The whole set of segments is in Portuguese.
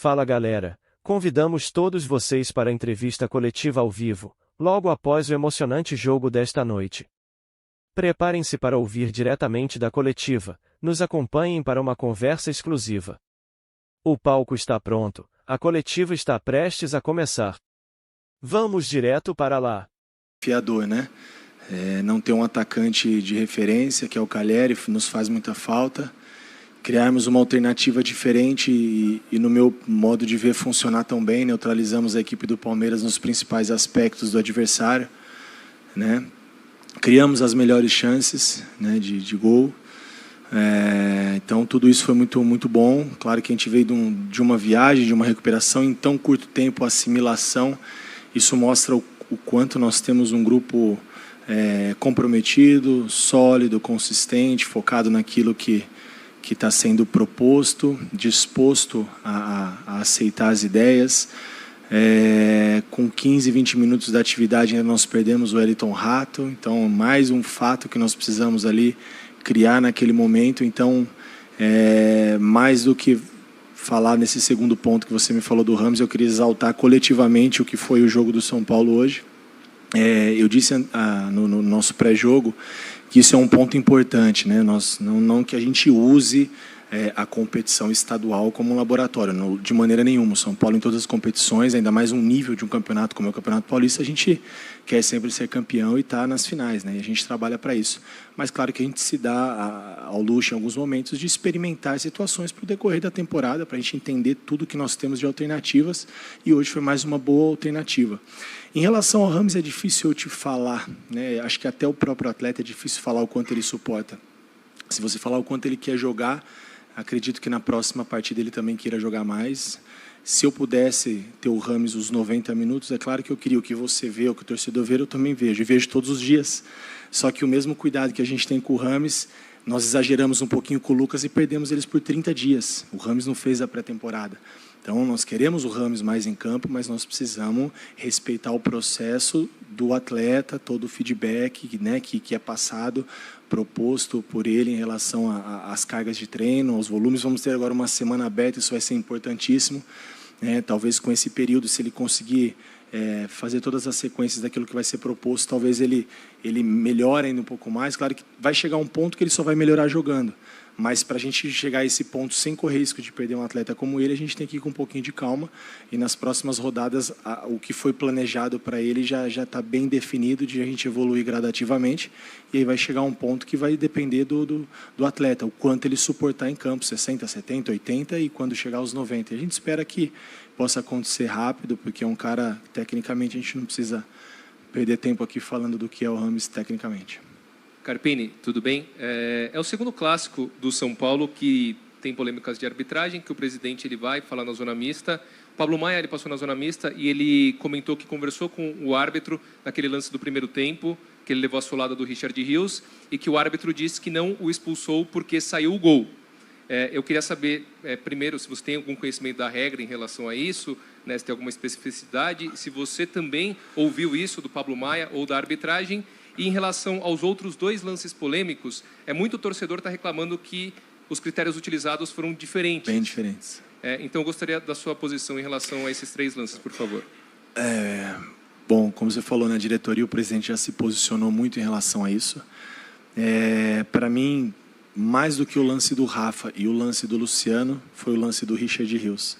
Fala galera, convidamos todos vocês para a entrevista coletiva ao vivo, logo após o emocionante jogo desta noite. Preparem-se para ouvir diretamente da coletiva, nos acompanhem para uma conversa exclusiva. O palco está pronto, a coletiva está prestes a começar. Vamos direto para lá. Fiador, né? Não ter um atacante de referência, que é o Calleri, nos faz muita falta. Criarmos uma alternativa diferente e no meu modo de ver, funcionar tão bem. Neutralizamos a equipe do Palmeiras nos principais aspectos do adversário, né? Criamos as melhores chances, né, de gol. Então, tudo isso foi muito, muito bom. Claro que a gente veio de uma viagem, de uma recuperação em tão curto tempo, assimilação. Isso mostra o quanto nós temos um grupo comprometido, sólido, consistente, focado naquilo que está sendo proposto, disposto a aceitar as ideias. Com 15, 20 minutos da atividade ainda nós perdemos o Wellington Rato, então mais um fato que nós precisamos ali criar naquele momento. Então, mais do que falar nesse segundo ponto que você me falou do Ramos, eu queria exaltar coletivamente o que foi o jogo do São Paulo hoje. Eu disse no nosso pré-jogo que isso é um ponto importante, né? Não que a gente use a competição estadual como um laboratório, de maneira nenhuma. O São Paulo, em todas as competições, ainda mais um nível de um campeonato como é o Campeonato Paulista, a gente quer sempre ser campeão e estar nas finais, né? E a gente trabalha para isso. Mas claro que a gente se dá ao luxo, em alguns momentos, de experimentar situações para o decorrer da temporada, para a gente entender tudo que nós temos de alternativas, e hoje foi mais uma boa alternativa. Em relação ao Ramos, é difícil eu te falar, né? Acho que até o próprio atleta é difícil falar o quanto ele suporta. Se você falar o quanto ele quer jogar, acredito que na próxima partida ele também queira jogar mais. Se eu pudesse ter o Ramos os 90 minutos, é claro que eu queria. O que você vê, o que o torcedor vê, eu também vejo. E vejo todos os dias. Só que o mesmo cuidado que a gente tem com o Ramos, nós exageramos um pouquinho com o Lucas e perdemos eles por 30 dias. O Ramos não fez a pré-temporada. Então, nós queremos o Ramos mais em campo, mas nós precisamos respeitar o processo do atleta, todo o feedback, né, que é passado, proposto por ele em relação às cargas de treino, aos volumes. Vamos ter agora uma semana aberta, isso vai ser importantíssimo. Talvez com esse período, se ele conseguir fazer todas as sequências daquilo que vai ser proposto, talvez ele melhore ainda um pouco mais. Claro que vai chegar um ponto que ele só vai melhorar jogando. Mas para a gente chegar a esse ponto sem correr risco de perder um atleta como ele, a gente tem que ir com um pouquinho de calma. E nas próximas rodadas, o que foi planejado para ele já está bem definido, de a gente evoluir gradativamente. E aí vai chegar um ponto que vai depender do atleta, o quanto ele suportar em campo, 60, 70, 80 e quando chegar aos 90. E a gente espera que possa acontecer rápido, porque é um cara, tecnicamente, a gente não precisa perder tempo aqui falando do que é o Ramos tecnicamente. Carpini, tudo bem? É o segundo clássico do São Paulo que tem polêmicas de arbitragem, que o presidente ele vai falar na zona mista. O Pablo Maia ele passou na zona mista e ele comentou que conversou com o árbitro naquele lance do primeiro tempo, que ele levou a solada do Richard Rios, e que o árbitro disse que não o expulsou porque saiu o gol. Eu queria saber, primeiro, se você tem algum conhecimento da regra em relação a isso, né, se tem alguma especificidade, se você também ouviu isso do Pablo Maia ou da arbitragem. E em relação aos outros dois lances polêmicos, muito torcedor está reclamando que os critérios utilizados foram diferentes. Bem diferentes. Então, eu gostaria da sua posição em relação a esses três lances, por favor. Bom, como você falou, na diretoria, o presidente já se posicionou muito em relação a isso. Para mim, mais do que o lance do Rafa e o lance do Luciano, foi o lance do Richard Rios.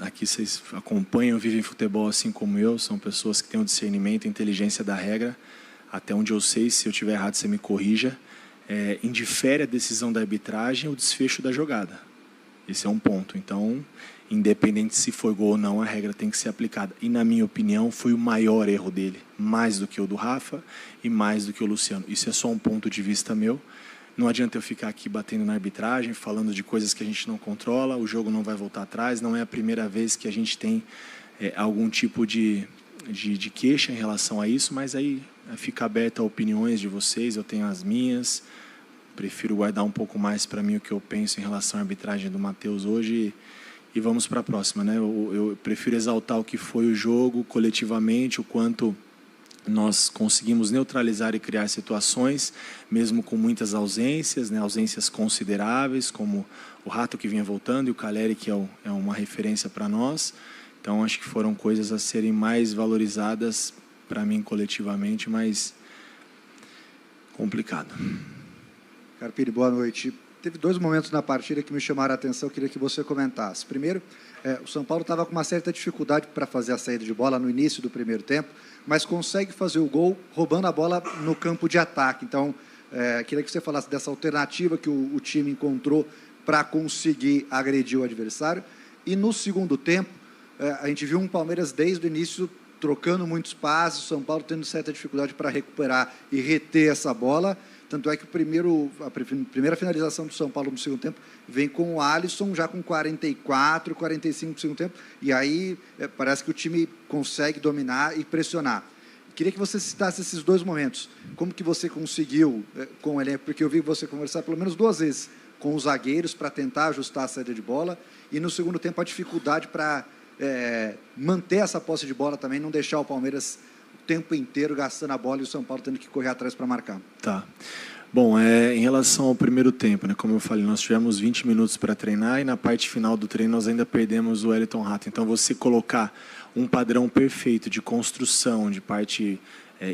Aqui vocês acompanham, vivem futebol assim como eu, são pessoas que têm o discernimento, a inteligência da regra. Até onde eu sei, se eu estiver errado, você me corrija. Indifere a decisão da arbitragem o desfecho da jogada. Esse é um ponto. Então, independente se foi gol ou não, a regra tem que ser aplicada. E, na minha opinião, foi o maior erro dele. Mais do que o do Rafa e mais do que o Luciano. Isso é só um ponto de vista meu. Não adianta eu ficar aqui batendo na arbitragem, falando de coisas que a gente não controla, o jogo não vai voltar atrás, não é a primeira vez que a gente tem algum tipo de queixa em relação a isso, mas aí fica aberta a opiniões de vocês, eu tenho as minhas, prefiro guardar um pouco mais para mim o que eu penso em relação à arbitragem do Matheus hoje e vamos para a próxima, né? Eu prefiro exaltar o que foi o jogo coletivamente, o quanto nós conseguimos neutralizar e criar situações, mesmo com muitas ausências, né, ausências consideráveis, como o Rato que vinha voltando e o Caleri, que é uma referência para nós. Então, acho que foram coisas a serem mais valorizadas para mim coletivamente, mas complicado. Carpini, boa noite. Teve 2 momentos na partida que me chamaram a atenção, eu queria que você comentasse. Primeiro, o São Paulo estava com uma certa dificuldade para fazer a saída de bola no início do primeiro tempo, mas consegue fazer o gol roubando a bola no campo de ataque. Então, queria que você falasse dessa alternativa que o time encontrou para conseguir agredir o adversário. E no segundo tempo, a gente viu um Palmeiras desde o início trocando muitos passes, o São Paulo tendo certa dificuldade para recuperar e reter essa bola. Tanto é que a primeira finalização do São Paulo no segundo tempo vem com o Alisson já com 44, 45 no segundo tempo, e aí parece que o time consegue dominar e pressionar. Queria que você citasse esses 2 momentos. Como que você conseguiu com o elenco, porque eu vi você conversar pelo menos 2 vezes com os zagueiros para tentar ajustar a saída de bola, e no segundo tempo a dificuldade para manter essa posse de bola também, não deixar o Palmeiras tempo inteiro gastando a bola e o São Paulo tendo que correr atrás para marcar. Tá. Bom, em relação ao primeiro tempo, né, como eu falei, nós tivemos 20 minutos para treinar e na parte final do treino nós ainda perdemos o Wellington Rato. Então, você colocar um padrão perfeito de construção, de parte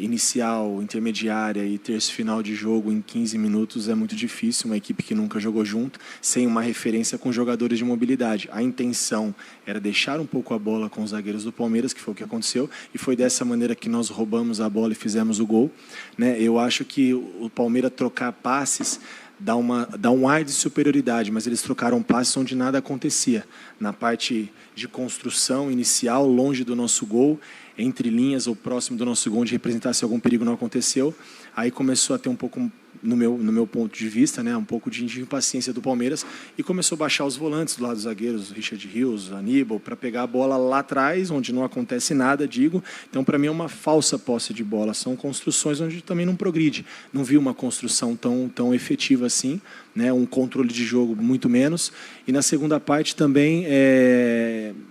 inicial, intermediária e terço final de jogo em 15 minutos é muito difícil, uma equipe que nunca jogou junto, sem uma referência com jogadores de mobilidade. A intenção era deixar um pouco a bola com os zagueiros do Palmeiras, que foi o que aconteceu, e foi dessa maneira que nós roubamos a bola e fizemos o gol, né? Eu acho que o Palmeiras trocar passes dá um ar de superioridade, mas eles trocaram passes onde nada acontecia. Na parte de construção inicial, longe do nosso gol, entre linhas ou próximo do nosso gol, onde representasse algum perigo, não aconteceu. Aí começou a ter um pouco, no meu ponto de vista, né, um pouco de impaciência do Palmeiras e começou a baixar os volantes do lado dos zagueiros, Richard Rios, Aníbal, para pegar a bola lá atrás, onde não acontece nada, digo. Então, para mim, é uma falsa posse de bola. São construções onde também não progride. Não vi uma construção tão efetiva assim, né, um controle de jogo muito menos. E na segunda parte também,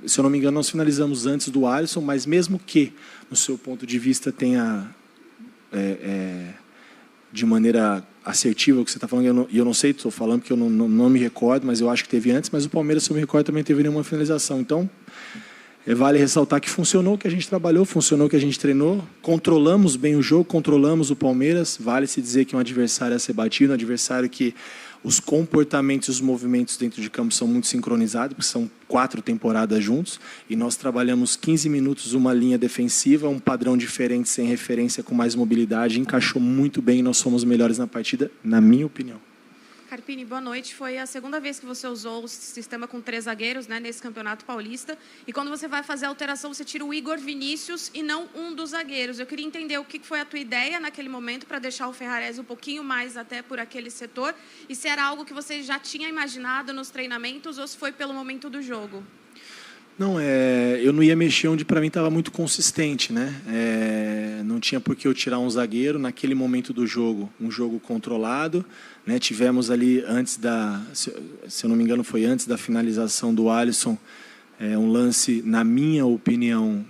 se eu não me engano, nós finalizamos antes do Alisson, mas mesmo que, no seu ponto de vista, tenha de maneira assertiva o que você está falando, e eu não sei, estou falando porque eu não me recordo, mas eu acho que teve antes, mas o Palmeiras, se eu me recordo, também teve nenhuma finalização. Então, vale ressaltar que funcionou, que a gente trabalhou, funcionou, que a gente treinou, controlamos bem o jogo, controlamos o Palmeiras, vale se dizer que é um adversário a ser batido, um adversário que os comportamentos e os movimentos dentro de campo são muito sincronizados, porque são 4 temporadas juntos, e nós trabalhamos 15 minutos uma linha defensiva, um padrão diferente, sem referência, com mais mobilidade, encaixou muito bem e nós fomos melhores na partida, na minha opinião. Carpini, boa noite. Foi a segunda vez que você usou o sistema com 3 zagueiros, né, nesse Campeonato Paulista. E quando você vai fazer a alteração, você tira o Igor Vinícius e não um dos zagueiros. Eu queria entender o que foi a tua ideia naquele momento para deixar o Ferrarese um pouquinho mais até por aquele setor. E se era algo que você já tinha imaginado nos treinamentos ou se foi pelo momento do jogo? Não, eu não ia mexer onde para mim estava muito consistente, né? Não tinha por que eu tirar um zagueiro naquele momento do jogo, um jogo controlado, né? Tivemos ali antes se eu não me engano foi antes da finalização do Alisson, um lance, na minha opinião,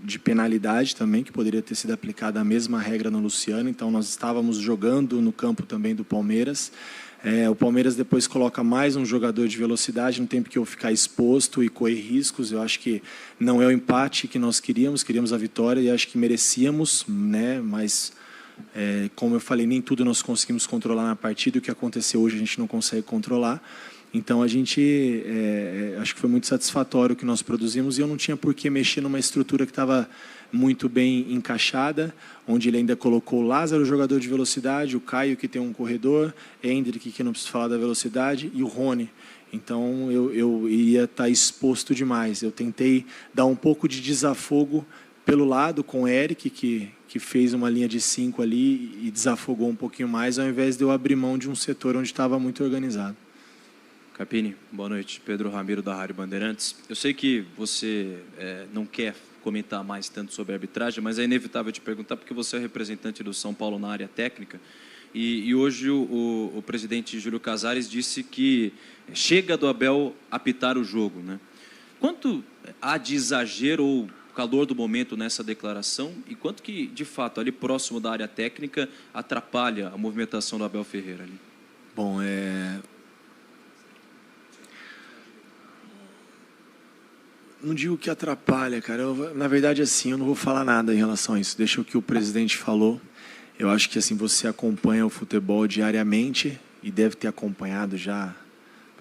de penalidade também, que poderia ter sido aplicada a mesma regra no Luciano, então nós estávamos jogando no campo também do Palmeiras. O Palmeiras depois coloca mais um jogador de velocidade, não tem porque eu ficar exposto e correr riscos. Eu acho que não é o empate que nós queríamos a vitória e acho que merecíamos, né? Mas, como eu falei, nem tudo nós conseguimos controlar na partida, o que aconteceu hoje a gente não consegue controlar. Então, a gente, acho que foi muito satisfatório o que nós produzimos e eu não tinha por que mexer numa estrutura que estava muito bem encaixada, onde ele ainda colocou o Lázaro, jogador de velocidade, o Caio, que tem um corredor, Hendrick, que não precisa falar da velocidade, e o Rony. Então, eu iria estar exposto demais. Eu tentei dar um pouco de desafogo pelo lado com o Eric, que fez uma linha de 5 ali e desafogou um pouquinho mais, ao invés de eu abrir mão de um setor onde estava muito organizado. Carpini, boa noite. Pedro Ramiro, da Rádio Bandeirantes. Eu sei que você não quer comentar mais tanto sobre a arbitragem, mas é inevitável te perguntar, porque você é representante do São Paulo na área técnica, e hoje o presidente Júlio Casares disse que chega do Abel apitar o jogo, né? Quanto há de exagero ou calor do momento nessa declaração e quanto que, de fato, ali próximo da área técnica atrapalha a movimentação do Abel Ferreira ali? Bom, não digo que atrapalha, cara. Na verdade, assim, eu não vou falar nada em relação a isso. Deixa o que o presidente falou. Eu acho que assim você acompanha o futebol diariamente e deve ter acompanhado já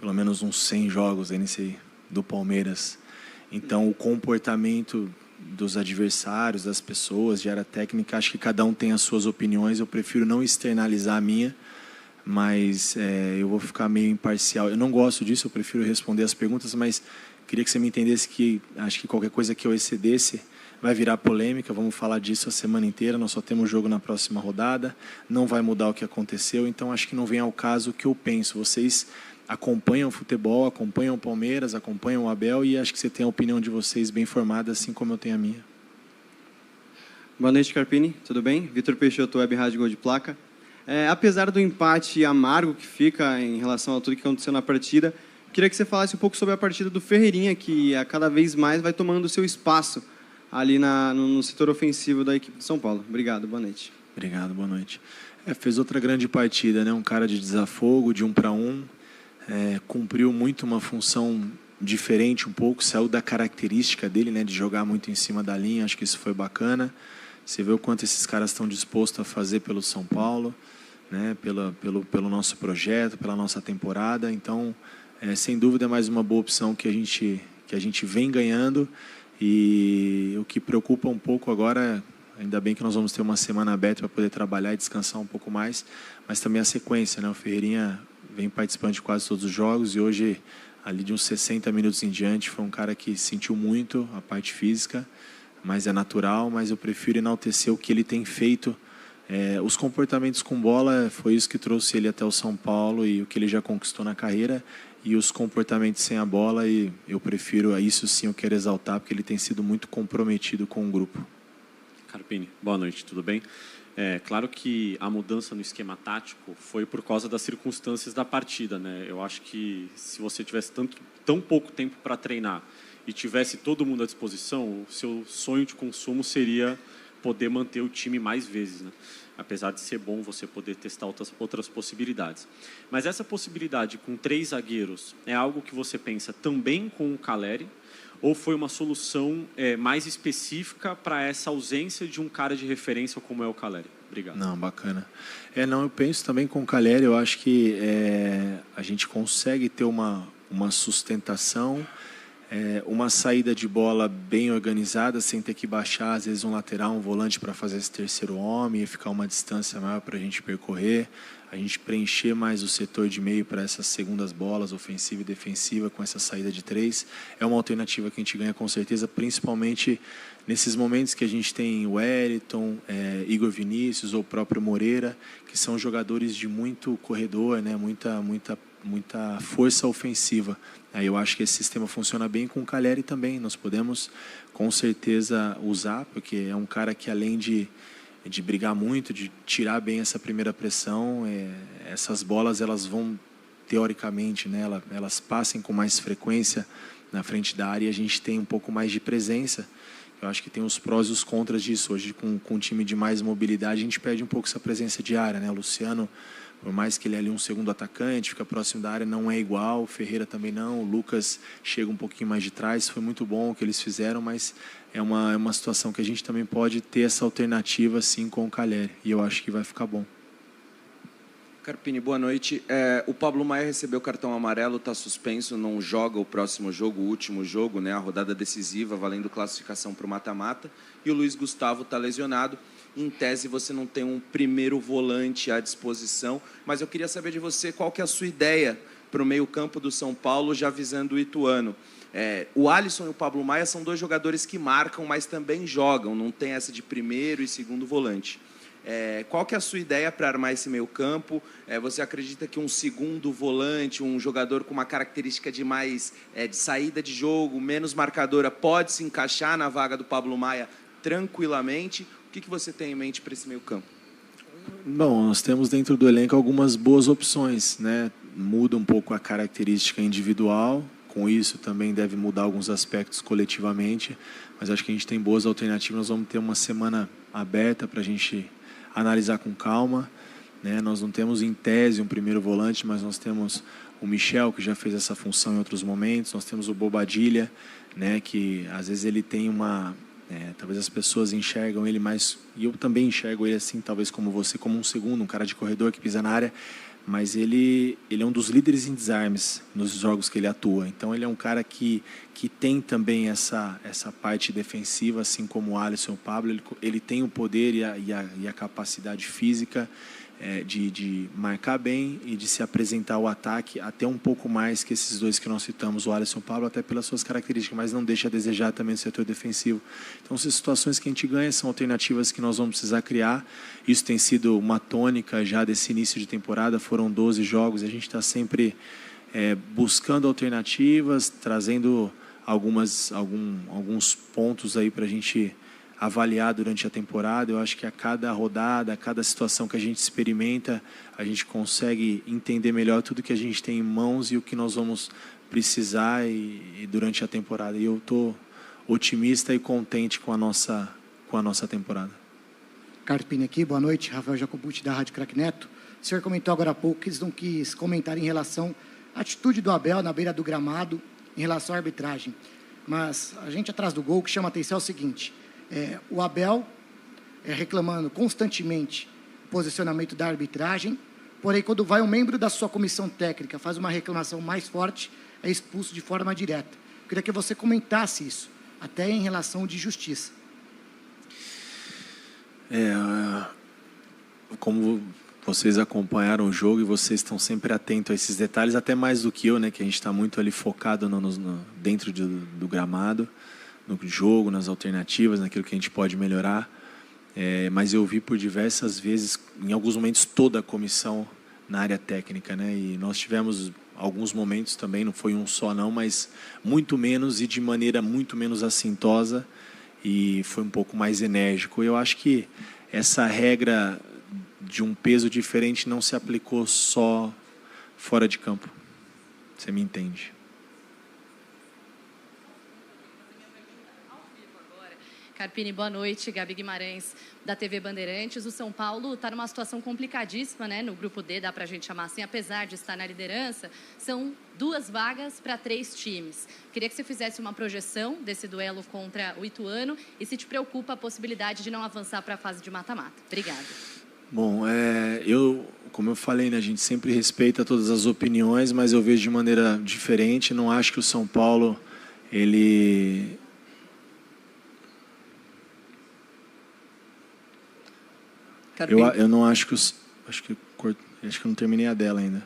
pelo menos uns 100 jogos aí do Palmeiras. Então, o comportamento dos adversários, das pessoas, de área técnica, acho que cada um tem as suas opiniões. Eu prefiro não externalizar a minha, mas eu vou ficar meio imparcial. Eu não gosto disso, eu prefiro responder as perguntas, mas queria que você me entendesse que acho que qualquer coisa que eu excedesse vai virar polêmica. Vamos falar disso a semana inteira. Nós só temos jogo na próxima rodada. Não vai mudar o que aconteceu. Então, acho que não vem ao caso o que eu penso. Vocês acompanham o futebol, acompanham o Palmeiras, acompanham o Abel e acho que você tem a opinião de vocês bem formada, assim como eu tenho a minha. Boa noite, Carpini. Tudo bem? Vitor Peixoto, Web Rádio Gol de Placa. Apesar do empate amargo que fica em relação a tudo que aconteceu na partida, queria que você falasse um pouco sobre a partida do Ferreirinha, que a cada vez mais vai tomando o seu espaço ali no setor ofensivo da equipe de São Paulo. Obrigado, boa noite. Obrigado, boa noite. Fez outra grande partida, né? Um cara de desafogo, de 1 para 1, cumpriu muito uma função diferente um pouco, saiu da característica dele, né? De jogar muito em cima da linha, acho que isso foi bacana. Você vê o quanto esses caras estão dispostos a fazer pelo São Paulo, né? Pelo nosso projeto, pela nossa temporada. Então, sem dúvida é mais uma boa opção que a gente vem ganhando. E o que preocupa um pouco agora, ainda bem que nós vamos ter uma semana aberta para poder trabalhar e descansar um pouco mais, mas também a sequência, né? O Ferreirinha vem participando de quase todos os jogos e hoje, ali de uns 60 minutos em diante, foi um cara que sentiu muito a parte física, mas é natural, mas eu prefiro enaltecer o que ele tem feito. Os comportamentos com bola, foi isso que trouxe ele até o São Paulo e o que ele já conquistou na carreira, e os comportamentos sem a bola, e eu prefiro, isso sim eu quero exaltar, porque ele tem sido muito comprometido com o grupo. Carpini, boa noite, tudo bem? Claro que a mudança no esquema tático foi por causa das circunstâncias da partida, né? Eu acho que se você tivesse tão pouco tempo para treinar e tivesse todo mundo à disposição, o seu sonho de consumo seria poder manter o time mais vezes, né? Apesar de ser bom você poder testar outras possibilidades. Mas essa possibilidade com 3 zagueiros é algo que você pensa também com o Calleri, ou foi uma solução mais específica para essa ausência de um cara de referência como é o Calleri? Obrigado. Não, bacana. Eu penso também com o Calleri, eu acho que a gente consegue ter uma sustentação, uma saída de bola bem organizada, sem ter que baixar, às vezes, um lateral, um volante para fazer esse terceiro homem e ficar uma distância maior para a gente percorrer, a gente preencher mais o setor de meio para essas segundas bolas, ofensiva e defensiva, com essa saída de 3. É uma alternativa que a gente ganha com certeza, principalmente nesses momentos que a gente tem o Wellington, Igor Vinícius ou o próprio Moreira, que são jogadores de muito corredor, né? muita força ofensiva. Aí eu acho que esse sistema funciona bem com o Calleri também. Nós podemos, com certeza, usar, porque é um cara que, além de brigar muito, de tirar bem essa primeira pressão, essas bolas elas vão, teoricamente, né, elas passem com mais frequência na frente da área e a gente tem um pouco mais de presença. Eu acho que tem os prós e os contras disso. Hoje, com um time de mais mobilidade, a gente perde um pouco essa presença diária, né? O Luciano, por mais que ele é ali um segundo atacante, fica próximo da área, não é igual. O Ferreira também não. O Lucas chega um pouquinho mais de trás. Foi muito bom o que eles fizeram, mas é uma situação que a gente também pode ter essa alternativa, sim, com o Calleri. E eu acho que vai ficar bom. Carpini, boa noite. O Pablo Maia recebeu cartão amarelo, está suspenso, não joga o próximo jogo, o último jogo, né, a rodada decisiva, valendo classificação para o mata-mata. E o Luiz Gustavo está lesionado. Em tese, você não tem um primeiro volante à disposição, mas eu queria saber de você qual que é a sua ideia para o meio-campo do São Paulo, já visando o Ituano. O Alisson e o Pablo Maia são 2 jogadores que marcam, mas também jogam, não tem essa de primeiro e segundo volante. Qual que é a sua ideia para armar esse meio-campo? Você acredita que um segundo volante, um jogador com uma característica de mais de saída de jogo, menos marcadora, pode se encaixar na vaga do Pablo Maia tranquilamente? O que você tem em mente para esse meio-campo? Bom, nós temos dentro do elenco algumas boas opções, né? Muda um pouco a característica individual, com isso também deve mudar alguns aspectos coletivamente, mas acho que a gente tem boas alternativas. Nós vamos ter uma semana aberta para a gente analisar com calma, né? Nós não temos em tese um primeiro volante, mas nós temos o Michel, que já fez essa função em outros momentos, nós temos o Bobadilha, né? Que às vezes ele tem talvez as pessoas enxergam ele mais, e eu também enxergo ele assim, talvez como você, como um segundo, um cara de corredor que pisa na área, mas ele é um dos líderes em desarmes nos jogos que ele atua. Então ele é um cara que tem também essa parte defensiva, assim como o Alisson e o Pablo. Ele tem o poder e a capacidade física de marcar bem e de se apresentar ao ataque, até um pouco mais que esses dois que nós citamos, o Alisson e o Pablo, até pelas suas características, mas não deixa a desejar também no setor defensivo. Então, essas situações que a gente ganha são alternativas que nós vamos precisar criar. Isso tem sido uma tônica já desse início de temporada, foram 12 jogos, a gente está sempre buscando alternativas, trazendo alguns pontos aí para a gente avaliar durante a temporada. Eu acho que a cada rodada, a cada situação que a gente experimenta, a gente consegue entender melhor tudo que a gente tem em mãos e o que nós vamos precisar e durante a temporada. E eu estou otimista e contente com a nossa temporada. Carpini aqui, boa noite. Rafael Jacobucci, da Rádio Crack Neto. O senhor comentou agora há pouco que eles não quis comentar em relação à atitude do Abel na beira do gramado em relação à arbitragem. Mas a gente atrás do gol, que chama a atenção é o seguinte: o Abel reclamando constantemente o posicionamento da arbitragem, porém, quando vai um membro da sua comissão técnica, faz uma reclamação mais forte, é expulso de forma direta. Eu queria que você comentasse isso, até em relação de justiça. Como vocês acompanharam o jogo e vocês estão sempre atentos a esses detalhes, até mais do que eu, né, que a gente está muito ali focado dentro do gramado, no jogo, nas alternativas, naquilo que a gente pode melhorar. Mas eu vi por diversas vezes, em alguns momentos, toda a comissão na área técnica, né? E nós tivemos alguns momentos também, não foi um só não, mas muito menos e de maneira muito menos assintosa, e foi um pouco mais enérgico. Eu acho que essa regra de um peso diferente não se aplicou só fora de campo. Você me entende? Carpini, boa noite. Gabi Guimarães, da TV Bandeirantes. O São Paulo está numa situação complicadíssima, né? No grupo D, dá para a gente chamar assim, apesar de estar na liderança, são 2 vagas para 3 times. Queria que você fizesse uma projeção desse duelo contra o Ituano e se te preocupa a possibilidade de não avançar para a fase de mata-mata. Obrigada. Bom, como eu falei, né, a gente sempre respeita todas as opiniões, mas eu vejo de maneira diferente. Não acho que o São Paulo, eu não acho que acho que eu não terminei a dela ainda.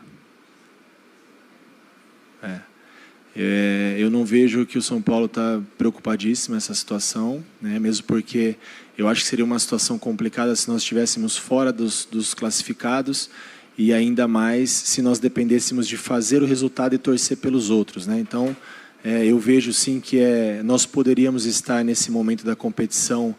Eu não vejo que o São Paulo está preocupadíssimo nessa situação, né? Mesmo porque eu acho que seria uma situação complicada se nós estivéssemos fora dos classificados e ainda mais se nós dependêssemos de fazer o resultado e torcer pelos outros, né? Então, eu vejo sim que nós poderíamos estar nesse momento da competição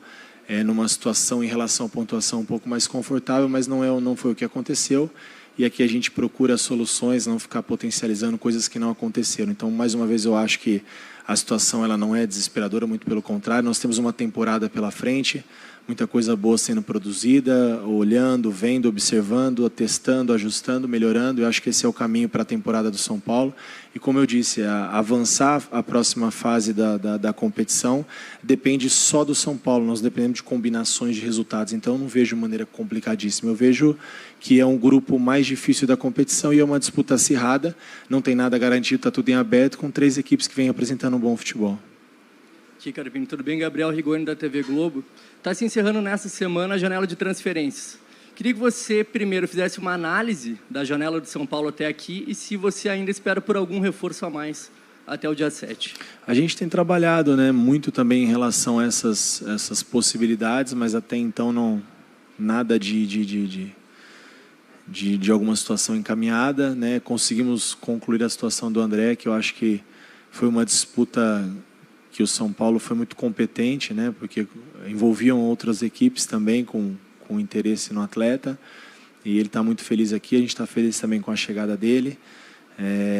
numa situação em relação à pontuação um pouco mais confortável, mas não foi o que aconteceu. E aqui a gente procura soluções, não ficar potencializando coisas que não aconteceram. Então, mais uma vez, eu acho que a situação ela não é desesperadora, muito pelo contrário. Nós temos uma temporada pela frente, muita coisa boa sendo produzida, olhando, vendo, observando, testando, ajustando, melhorando. Eu acho que esse é o caminho para a temporada do São Paulo. E como eu disse, avançar a próxima fase da competição depende só do São Paulo. Nós dependemos de combinações de resultados. Então, eu não vejo de maneira complicadíssima. Eu vejo que é um grupo mais difícil da competição e é uma disputa acirrada. Não tem nada garantido, está tudo em aberto, com 3 equipes que vêm apresentando um bom futebol. Aqui, Carpini, tudo bem? Gabriel Rigoni, da TV Globo. Está se encerrando nessa semana a janela de transferências. Queria que você primeiro fizesse uma análise da janela de São Paulo até aqui e se você ainda espera por algum reforço a mais até o dia 7. A gente tem trabalhado, né, muito também em relação a essas possibilidades, mas até então não nada de alguma situação encaminhada, né? Conseguimos concluir a situação do André, que eu acho que foi uma disputa que o São Paulo foi muito competente, né? Porque envolviam outras equipes também com interesse no atleta, e ele está muito feliz aqui, a gente está feliz também com a chegada dele.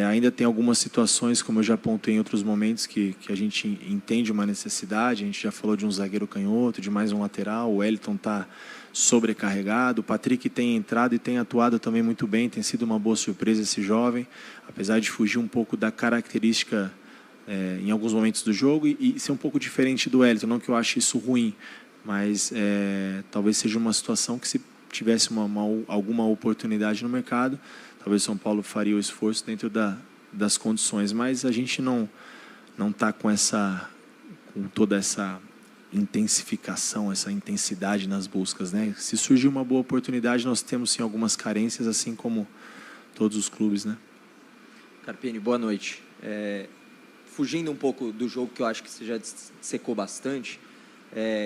Ainda tem algumas situações, como eu já apontei em outros momentos, que a gente entende uma necessidade. A gente já falou de um zagueiro canhoto, de mais um lateral. O Wellington está sobrecarregado. O Patrick tem entrado e tem atuado também muito bem. Tem sido uma boa surpresa esse jovem, apesar de fugir um pouco da característica em alguns momentos do jogo e ser um pouco diferente do Wellington. Não que eu ache isso ruim, mas talvez seja uma situação que, se tivesse alguma oportunidade no mercado, talvez o São Paulo faria o esforço dentro das condições, mas a gente não está com toda essa intensificação, essa intensidade nas buscas, né? Se surgir uma boa oportunidade, nós temos sim algumas carências, assim como todos os clubes, né? Carpini, boa noite. Fugindo um pouco do jogo, que eu acho que você já secou bastante,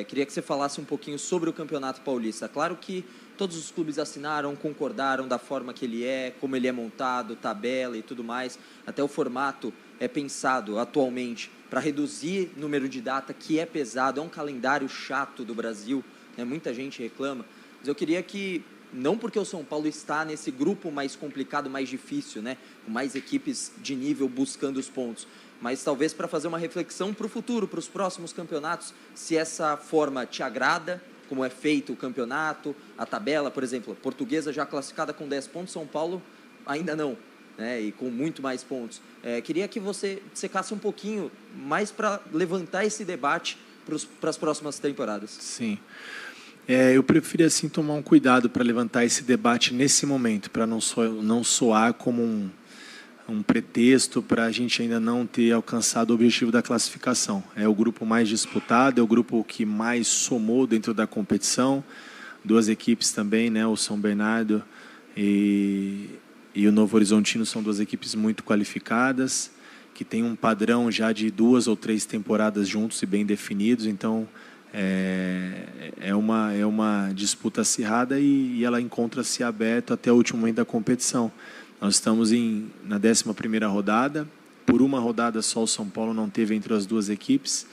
queria que você falasse um pouquinho sobre o Campeonato Paulista. Claro que todos os clubes assinaram, concordaram da forma que ele é, como ele é montado, tabela e tudo mais. Até o formato é pensado atualmente para reduzir o número de data, que é pesado, é um calendário chato do Brasil, né? Muita gente reclama. Mas eu queria que, não porque o São Paulo está nesse grupo mais complicado, mais difícil, né? Com mais equipes de nível buscando os pontos, mas talvez para fazer uma reflexão para o futuro, para os próximos campeonatos, se essa forma te agrada, como é feito o campeonato, a tabela, por exemplo, a Portuguesa já classificada com 10 pontos, São Paulo ainda não, né, e com muito mais pontos. Queria que você secasse um pouquinho mais para levantar esse debate para as próximas temporadas. Sim. Eu prefiro assim tomar um cuidado para levantar esse debate nesse momento, para não soar como um pretexto para a gente ainda não ter alcançado o objetivo da classificação. É o grupo mais disputado, é o grupo que mais somou dentro da competição. Duas equipes também, né? O São Bernardo e o Novo Horizontino são duas equipes muito qualificadas, que têm um padrão já de 2 ou 3 temporadas juntos e bem definidos. Então, é uma disputa acirrada e ela encontra-se aberta até o último momento da competição. Nós estamos na 11ª rodada. Por uma rodada só o São Paulo não teve entre as duas equipes.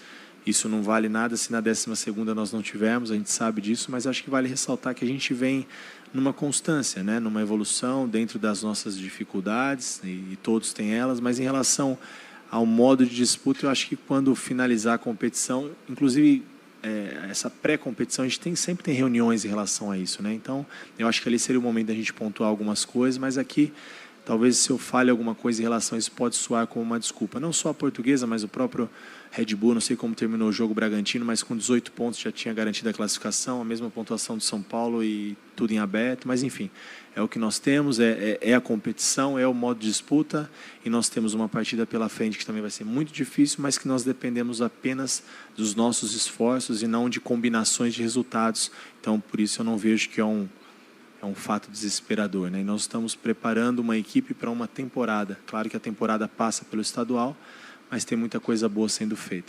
Isso não vale nada se na 12ª nós não tivermos, a gente sabe disso, mas acho que vale ressaltar que a gente vem numa constância, né? Numa evolução dentro das nossas dificuldades, e todos têm elas, mas em relação ao modo de disputa, eu acho que quando finalizar a competição, inclusive essa pré-competição, a gente sempre tem reuniões em relação a isso, né? Então, eu acho que ali seria o momento da gente pontuar algumas coisas, mas aqui, talvez se eu fale alguma coisa em relação a isso, pode soar como uma desculpa. Não só a Portuguesa, mas o próprio Red Bull, não sei como terminou o jogo, Bragantino, mas com 18 pontos já tinha garantido a classificação, a mesma pontuação do São Paulo e tudo em aberto, mas enfim, é o que nós temos, é a competição, é o modo de disputa, e nós temos uma partida pela frente que também vai ser muito difícil, mas que nós dependemos apenas dos nossos esforços e não de combinações de resultados. Então, por isso eu não vejo que é um fato desesperador, né? E nós estamos preparando uma equipe para uma temporada. Claro que a temporada passa pelo estadual, mas tem muita coisa boa sendo feita.